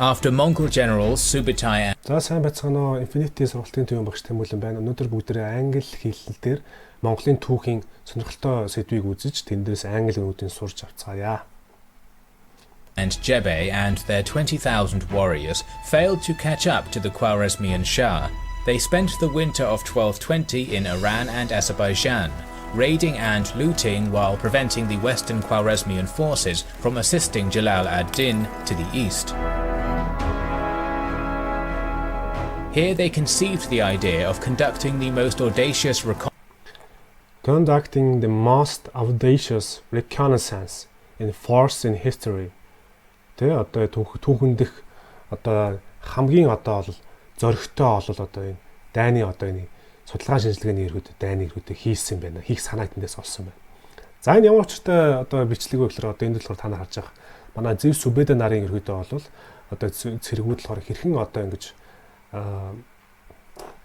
After Mongol generals Сүбээдэй. За сайн байцгаана уу. Infinity сургалтын төвийн багш Тэмүүлэн байна. Өнөөдөр бүгдээ англи хэллэлээр Монголын түүхийн сонирхолтой сэдвийг үзэж тэндээс англи үнүүдийг сурч авцгаая. And Jebe and their 20,000 warriors failed to catch up to the Khwarezmian Shah. They spent the winter of 1220 in Iran and Azerbaijan, raiding and looting while preventing the Western Khwarezmian forces from assisting Jalal ad-Din to the east. Here they conceived the idea of conducting the most audacious reconnaissance in force in history. Тэ одоо түүхэн дэх одоо хамгийн одоо бол зоригтой бол одоо энэ дайны одоо энэ судалгаа шинжилгээний эрхүүд дайны эрхүүд хийсэн байна. Хийх санаа эндээс олсон байна. За энэ ямар учиртай одоо бичлэг вэ гэхээр одоо энэ дэлгүүр та нар харж байгаа. Манай Зөв Сүбээдэй нарын эрхүүдээ бол одоо цэргүүд болохоор хэрхэн одоо ингэж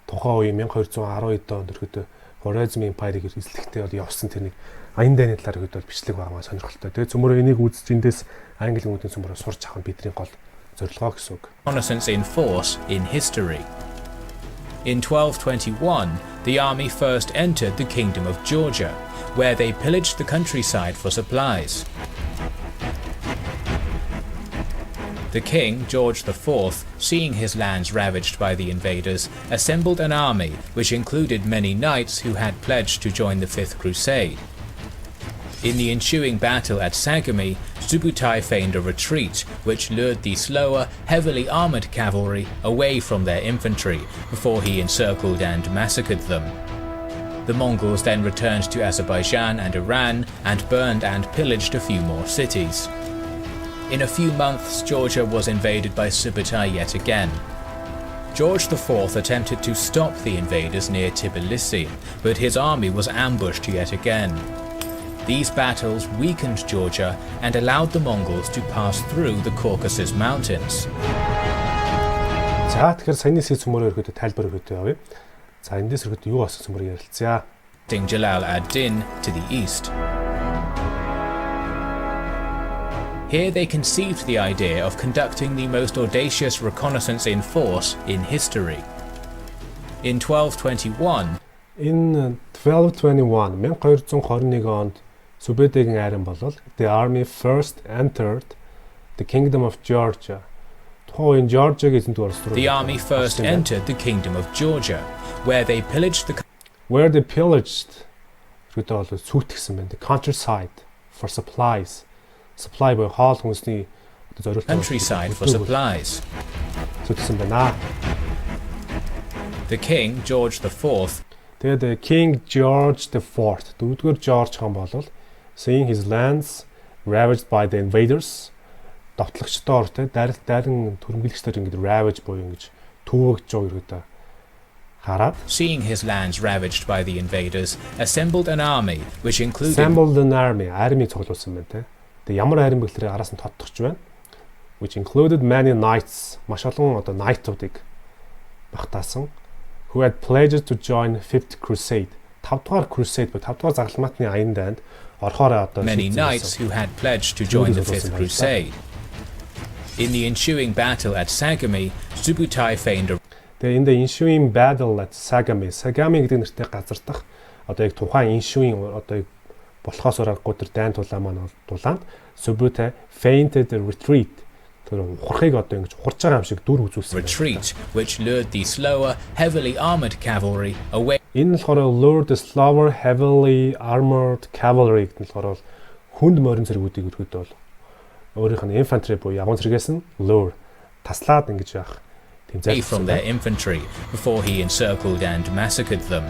тухайн үе 1212 онд өрхөд Khwarezmi Empire-ыг эзлэхдээ бол явсан тэр нэг аян дайны талаар хэд бол бичлэг байгаа сонирхолтой. Тэгээ цөмөрөө энийг үзэж эндээс англи үнүүдийн цөмөрөө сурч авах нь бидний гол зорилгоо гэсэн үг. Reconnaissance in force in history. In 1221, the army first entered the kingdom of Georgia, where they pillaged the countryside for supplies. The king, George IV, seeing his lands ravaged by the invaders, assembled an army which included many knights who had pledged to join the Fifth Crusade. In the ensuing battle at Sagami, Sûbédэй feigned a retreat which lured the slower, heavily armoured cavalry away from their infantry before he encircled and massacred them. The Mongols then returned to Azerbaijan and Iran and burned and pillaged a few more cities. In a few months, Georgia was invaded by Sûbédэй yet again. George IV attempted to stop the invaders near Tbilisi, but his army was ambushed yet again. These battles weakened Georgia and allowed the Mongols to pass through the Caucasus Mountains. За тэгэхээр саяны цөмөрөөр өргөдө тайлбар өргөдө явъя. За эндээс өргөдө юу болсон цөмөр ярилцъя. Jalal ad-Din to the east. Here they conceived the idea of conducting the most audacious reconnaissance in force in history. In 1221, In 1221 онд Сүбээдayгийн айран болол the army first entered the kingdom of Georgia. The army first entered the kingdom of Georgia, where they pillaged the the countryside for supplies. Supply by хаал хүмүүсний зориулт countryside for supplies. The king, George IV, the King George IV, дөрөвдүгээр George хаан болол seeing his lands ravaged by the invaders, довтлогчдоор дайран төрөмгөлөгчдөр ингэж ravage буюу ингэж төвөгж байгаа ерөөдөө хараад seeing his lands ravaged by the invaders, assembled an army which included army цуглуулсан байна те. Тэгээ ямар арми бэлтрээ араас нь тодтогч байна. Which included many knights, маш олон одоо knight-уудыг багтаасан. Who had pledged to join the Fifth Crusade. 5 дугаар Crusade буюу 5 дугаар загалмаатны аян дайнд орохоор одоо many knights who had pledged to join the Fifth Crusade. In the ensuing battle at Sagami, Sûbédэй feigned a Тэгээ in the ensuing battle at Sagami гэдэг нэртэй газар дах одоо яг тухайн ensuing одоо болохоос ороогүй тэр дайн тулаан маань дулаанд Sûbédэй feinted a retreat. Тэр ухрахыг одоо ингэж ухарж байгаа юм шиг дүр үзүүлсэн. Retreat which lured the slower, heavily armoured cavalry away. Энэ болохоор lured the slower, heavily armoured cavalry гэдэг нь болохоор хүнд морин цэргүүдийг өргөд бол өөрийнх нь infantry буюу явган цэргээс нь lure таслаад ингэж яах тийм зайлшгүй from their infantry before he encircled and massacred them.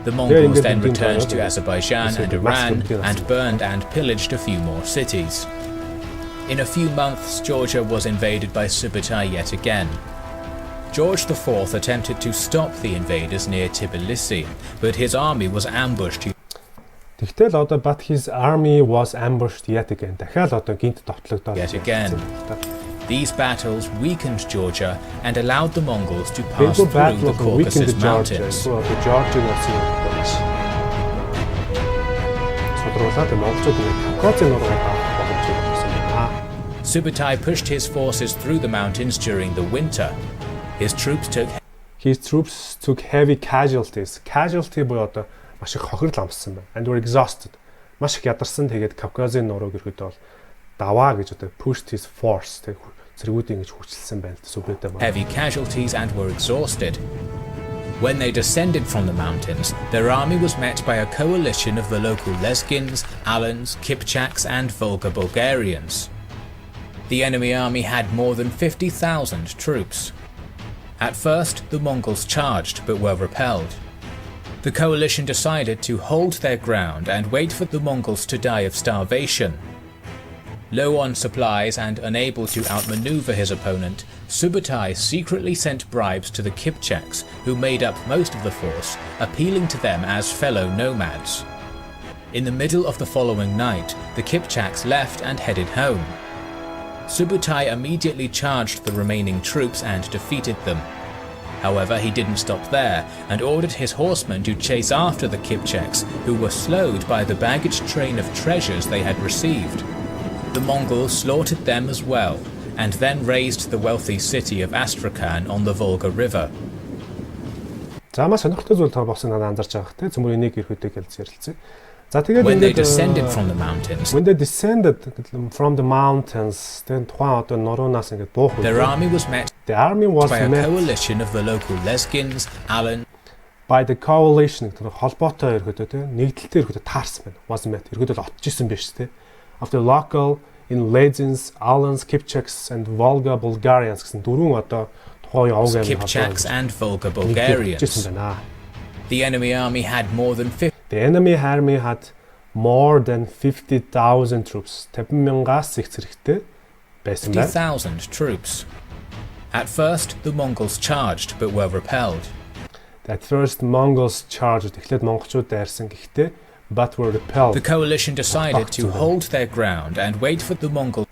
The Mongols then returned to Azerbaijan and Iran and burned and pillaged a few more cities. In a few months, Georgia was invaded by Sûbédэй yet again. George IV attempted to stop the invaders near Tbilisi, but his army was ambushed. But his army was ambushed yet again. Yet again. These battles weakened Georgia and allowed the Mongols to pass through the Caucasus Mountains. Sûbēdэй pushed his forces through the mountains during the winter. His troops took heavy casualties. Casualty буюу одоо маш их хохирол амссан байна. And were exhausted. Маш их ядарсан. Тэгээд Кавказын нурууг ирэхэд бол даваа гэж одоо pushed his force. Тэгээд цэргүүдийн гэж хүчилсэн байна. Сүбэдэй. Heavy casualties and were exhausted. When they descended from the mountains, their army was met by a coalition of the local Lezgins, Alans, Kipchaks and Volga Bulgarians. The enemy army had more than 50,000 troops. At first, the Mongols charged but were repelled. The coalition decided to hold their ground and wait for the Mongols to die of starvation. Low on supplies and unable to outmaneuver his opponent, Sûbēdэй secretly sent bribes to the Kipchaks, who made up most of the force, appealing to them as fellow nomads. In the middle of the following night, the Kipchaks left and headed home. Sûbēdэй immediately charged the remaining troops and defeated them. However, he didn't stop there and ordered his horsemen to chase after the Kipchaks, who were slowed by the baggage train of treasures they had received. The Mongols slaughtered them as well, and then razed the wealthy city of Astrakhan on the Volga River. За маш сонирхолтой зүйл болсон надад анзарч байгаа те. Цөмөр энийг ирэхдээ хэлж ярилцъя. За тэгээд when they descended from the mountains. When they descended from the mountains, then тухайн одоо нуруунаас ингээд буух. Their army was met. The army was by a met coalition of the local Lezgins, Alan. By the coalition гэдэг холбоотой ирэхдээ те. Нэгдэлтэй ирэхдээ таарсан байна. Was met. Ирэхдээ л отчихсон биш те. Of the local in Lezgins, Alans, Kipchaks and Volga Bulgarians гэсэн дөрвөн одоо тухайн овг амын Kipchaks and Volga Bulgarians. The enemy army had more than 50,000 troops. 50,000-аас их зэрэгтэй байсан байна. 50,000 troops. At first, the Mongols charged but were repelled. At first, Mongols charged. Эхлээд монголчууд дайрсан гэхдээ but were repelled. The coalition decided to hold their ground and wait for the Mongols.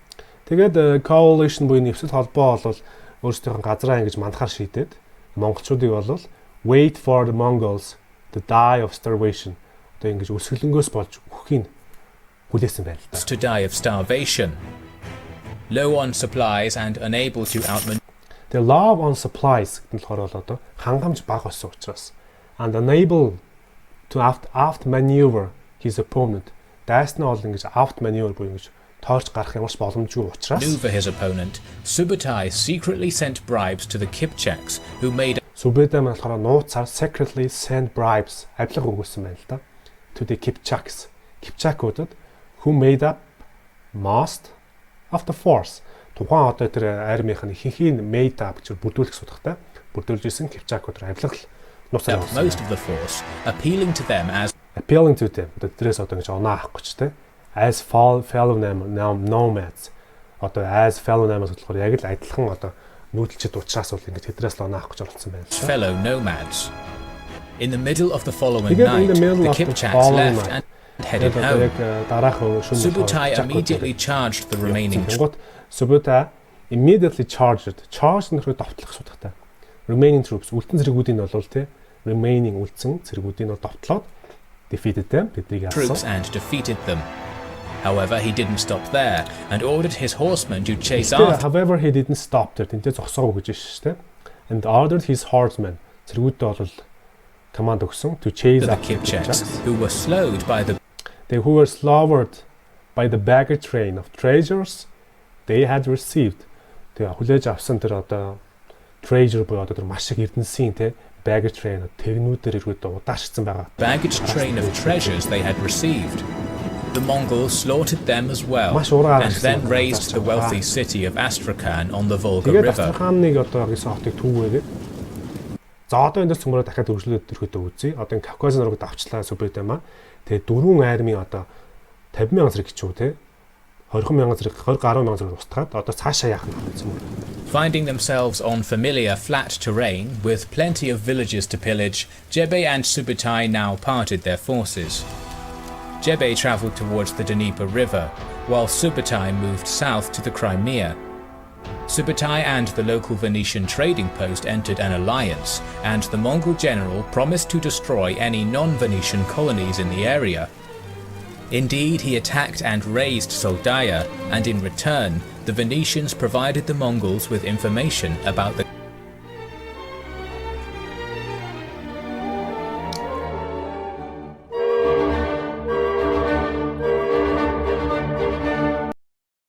Тэгээд coalition буюу нэвсэл холбоо бол өөрсдийнх нь газраа ингэж мандахаар шийдээд монголчуудыг бол wait for the Mongols to die of starvation. Одоо ингэж өсгөлөнгөөс болж үххийг хүлээсэн байна л да. To die of starvation. Low on supplies and unable to outmaneuver. The low on supplies гэдэг нь болохоор бол одоо хангамж бага болсон учраас and unable to outmaneuver his opponent. Дайснаа бол ингэж outmaneuver буюу ингэж тоорч гарах ямарч боломжгүй учраас maneuver his opponent. Sûbēdэй secretly sent bribes to the Kipchaks, who made. Сүбэдэй болохоор нууцаар secretly sent bribes авилга өгүүлсэн байна л да. To the Kipchaks. Kipchakуудад who made up most of the force. Тухайн одоо тэр армийн ихэнхийг made up гэж бүрдүүлэх судахтай бүрдүүлж исэн Kipchakууд авилга нууцаар most of the force, appealing to them. Одоо тэрээс одоо ингэж оноо авахгүй ч те. As fellow nomads. Одоо as fellow nomads болохоор яг л адилхан одоо нүүдэлчд учраас бол ингэж тэдрээс л оноо авах гэж оролцсон байна. Fellow nomads. In the middle of the following night, the Kipchaks left and headed home. Sûbēdэй immediately charged the remaining troops. Sûbēdэй immediately charged. Charged нөхөд довтлох судахтай. Remaining troops үлдсэн зэргүүдийн бол те remaining үлдсэн зэргүүдийн бол довтлоод defeated them. Troops and defeated them. However, he didn't stop there and ordered his horsemen to chase after. However, he didn't stop there. Тэнтэй зогсоогүй гэж шүү дээ. And ordered his horsemen. Зэргүүдтэй бол command өгсөн to chase the Kipchaks, who were slowed by the baggage train of treasures they had received. Тэгээ хүлээж авсан тэр одоо treasure буюу одоо тэр маш их эрдэнсийн те baggage train тэрнүүдээр иргүүд удаашсан байгаа. Baggage train of treasures they had received. The Mongols slaughtered them as well and then razed the wealthy city of Astrakhan on the Volga River. Астраханыг одоо гэсэн хотыг түүгээгээд за одоо энэ цөмөрөө дахиад өргөжлөд төрөхөд үзье. Одоо Кавказын нурагт авчлаа Sûбэдэй маа. Тэгээ дөрвөн армийн одоо 50,000 зэрэг ч үү те 20,000 зэрэг 20,000 зэрэг устгаад одоо цаашаа яах нь гэсэн юм. Finding themselves on familiar flat terrain with plenty of villages to pillage, Jebe and Sûbēdэй now parted their forces. Jebe travelled towards the Dnieper River, while Sûbēdэй moved south to the Crimea. Sûbēdэй and the local Venetian trading post entered an alliance, and the Mongol general promised to destroy any non-Venetian colonies in the area. Indeed, he attacked and razed Soldaia, and in return, the Venetians provided the Mongols with information about the